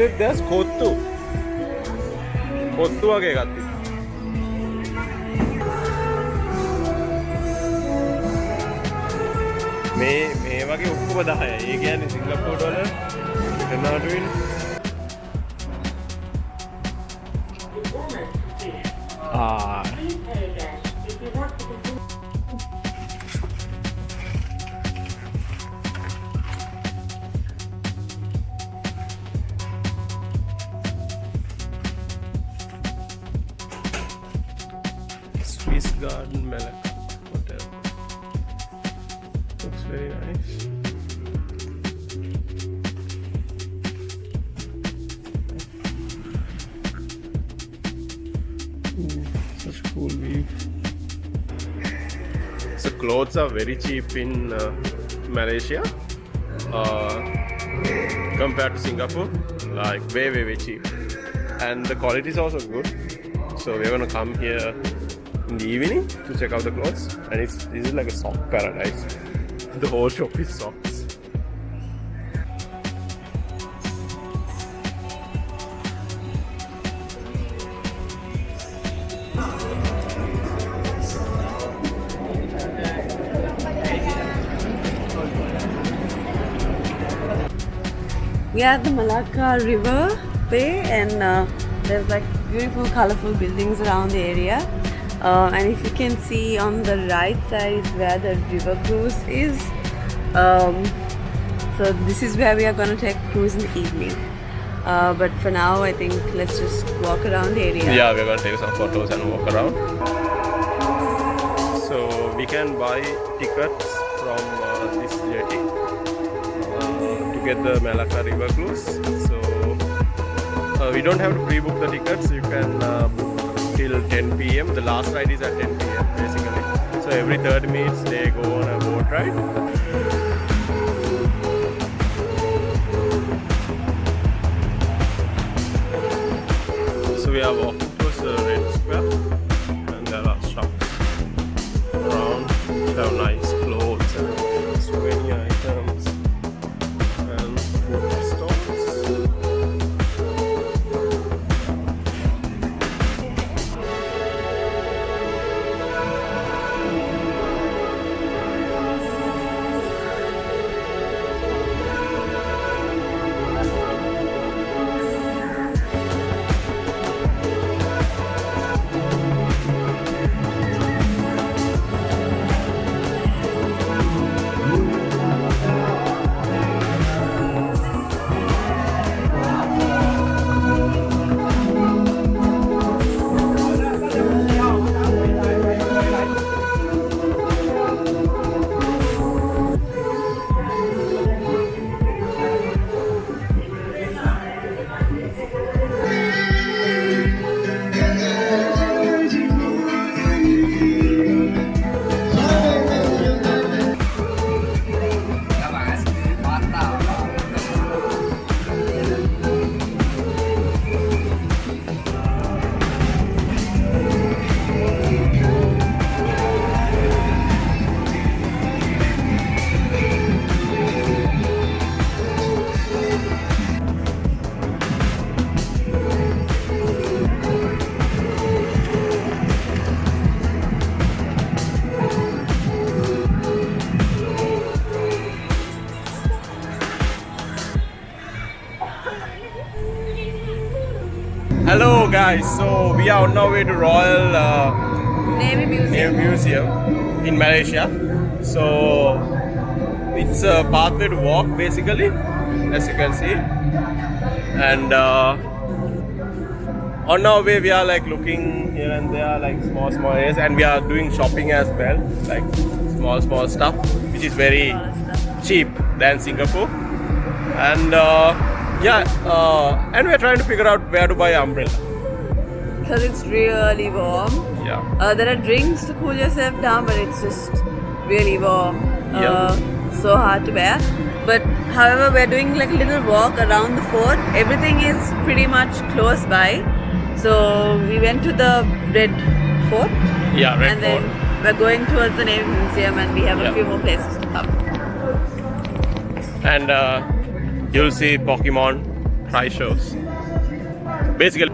that there's kottu. Kottu වගේ එකක් තියෙනවා. මේ වගේ ඔක්කොම 10යි. ඒ කියන්නේ සිංගප්පූරු ඩොලර් කරනවට වෙන්නේ. Swiss Garden Malacca Hotel. Looks very nice. Such cool view. So clothes are very cheap in Malaysia compared to Singapore. Like way cheap, and the quality is also good. So we're gonna come here in the evening to check out the clothes, and this is like a sock paradise. The whole shop is socks. We are at the Melaka River Bay, and there's like beautiful colorful buildings around the area. And if you can see on the right side is where the river cruise is. So this is where we are going to take cruise in the evening. But for now, I think let's just walk around the area. Yeah, we're going to take some photos and walk around. So we can buy tickets from this jetty to get the Melaka River Cruise. So we don't have to pre-book the tickets. You can till 10 p.m. The last ride is at 10 p.m. basically. So every 30 minutes they go on a boat ride. So we are walking towards the Red Square, and there are shops around. They have nice clothes and souvenir items and food stalls. Hello guys, so we are on our way to Royal Navy Museum in Malaysia. So it's a pathway to walk basically, as you can see. And on our way we are like looking here and there, like small areas, and we are doing shopping as well, like small stuff, which is very cheap than Singapore. And and we're trying to figure out where to buy an umbrella. Because it's really warm. Yeah. There are drinks to cool yourself down, but it's just really warm. So hard to bear. But however, we're doing like a little walk around the fort. Everything is pretty much close by. So we went to the Red Fort. Yeah, Red and Fort. then we're going towards the Navy Museum, and we have a few more places to come. And you'll see Pokemon price shows. Basically.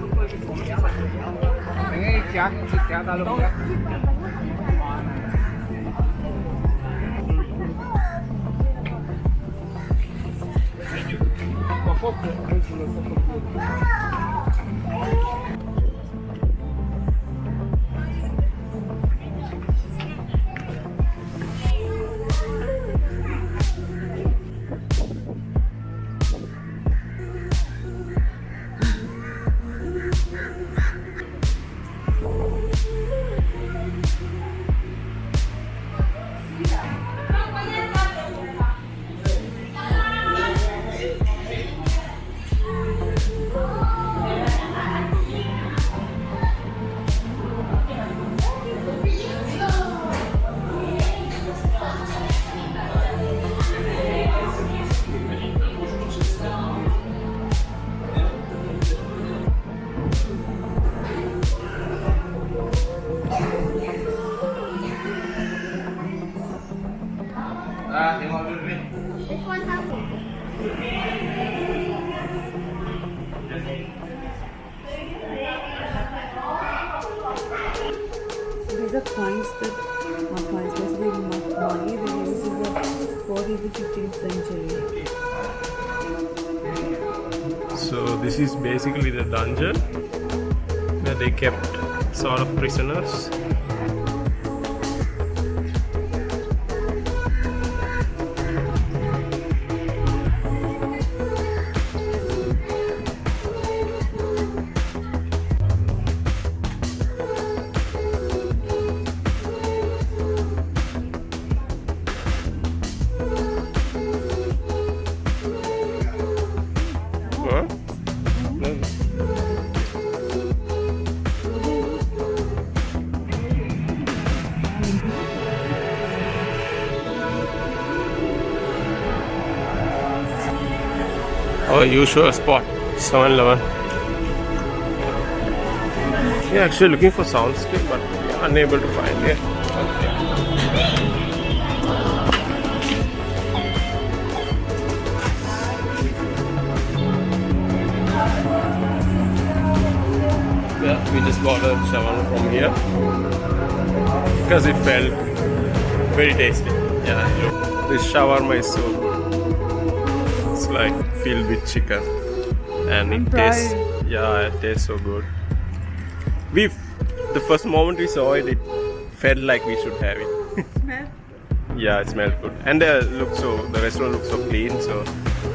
These are coins that not coins, basically money they used in the 14th to 15th century. So this is basically the dungeon where they kept sort of prisoners. Huh? Our usual spot, 7-Eleven. Yeah, actually looking for soundscape, but unable to find it. Yeah, we just bought a shawarma from here because it felt very tasty. Yeah, look, this shawarma is so good. It's like filled with chicken, and it tastes. Yeah, it tastes so good. The first moment we saw it, it felt like we should have it. Smell? Yeah, it smelled good, and the restaurant looks so clean. So,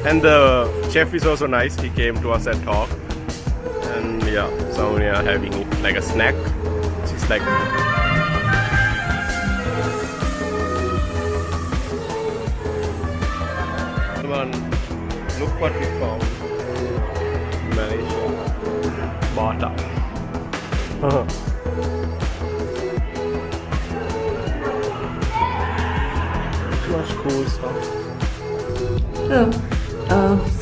and the chef is also nice. He came to us and talked, and yeah, so we are having it like a snack. It's like. Look what we found in Malaysia. Bata. Much cool stuff.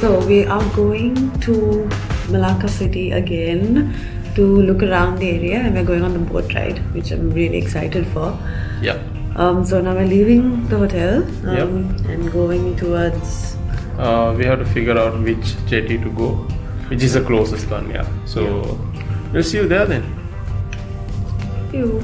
So we are going to Malacca city again to look around the area, and we're going on the boat ride, which I'm really excited for. Yeah. So now we're leaving the hotel Yep. and going towards. We have to figure out which jetty to go, which is the closest one. Yeah. So we'll see you there then. You.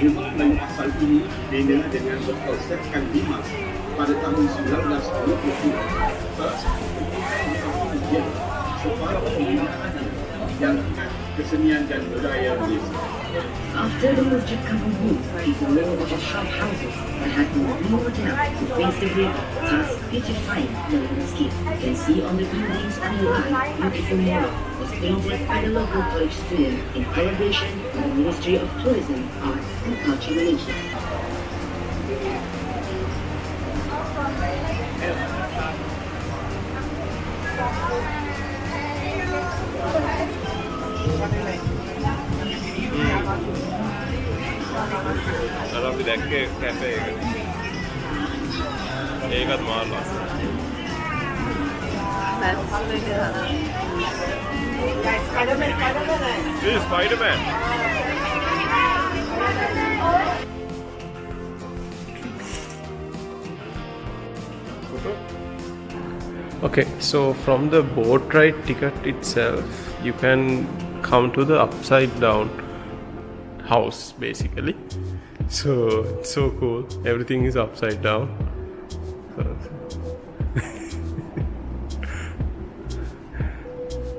Ilmu asal ini dibina dengan berkonsepkan Dimas pada tahun 1922. Salah satu pendidikan supaya pembinaannya yang kesenian dan budaya Malaysia. After the Masjid Kampung is a row of shop houses that had been remodeled to face the river, thus beautifying the landscape. You can see on the buildings on the right, beautiful mural was painted by the local college student in collaboration with the Ministry of Tourism, Arts and Culture Malaysia. අපි දැක්කේ cafe එක. ඒකත් මාළු. That's This is Spider-Man. Okay, so from the boat ride ticket itself, you can come to the upside down house basically. So it's so cool. Everything is upside down.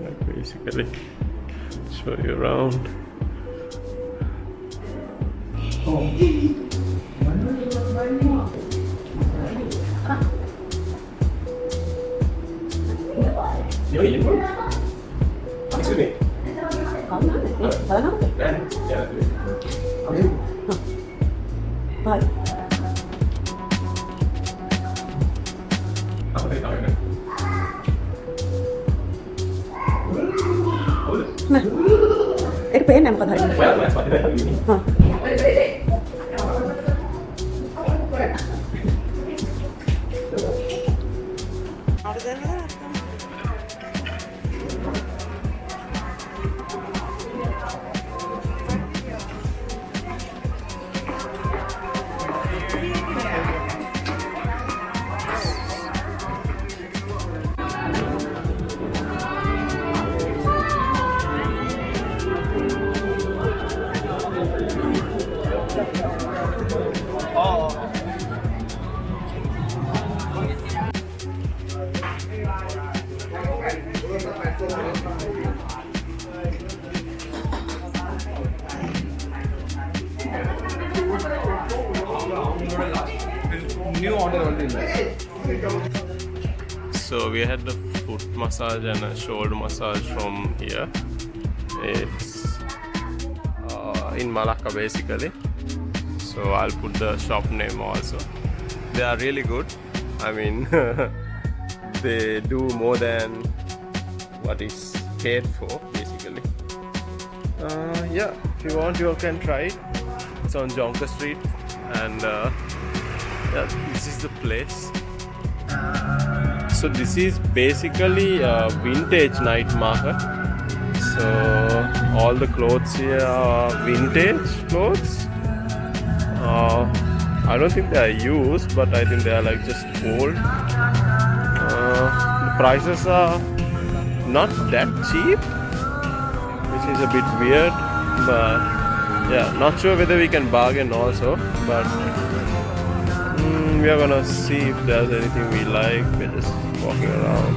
Like basically, show you around. Excuse me. एक pen है हमको धरने हाँ So we had the foot massage and a shoulder massage from here. It's in Malacca basically. So I'll put the shop name also. They are really good. I mean, they do more than what is paid for basically. Yeah, if you want, you can try it. It's on Jonker Street, and yeah, this is the place. So this is basically a vintage night market. So all the clothes here are vintage clothes. I don't think they are used, but I think they are like just old. The prices are not that cheap, which is a bit weird, but yeah, not sure whether we can bargain also, but we are gonna see if there's anything we like. We're just walking around.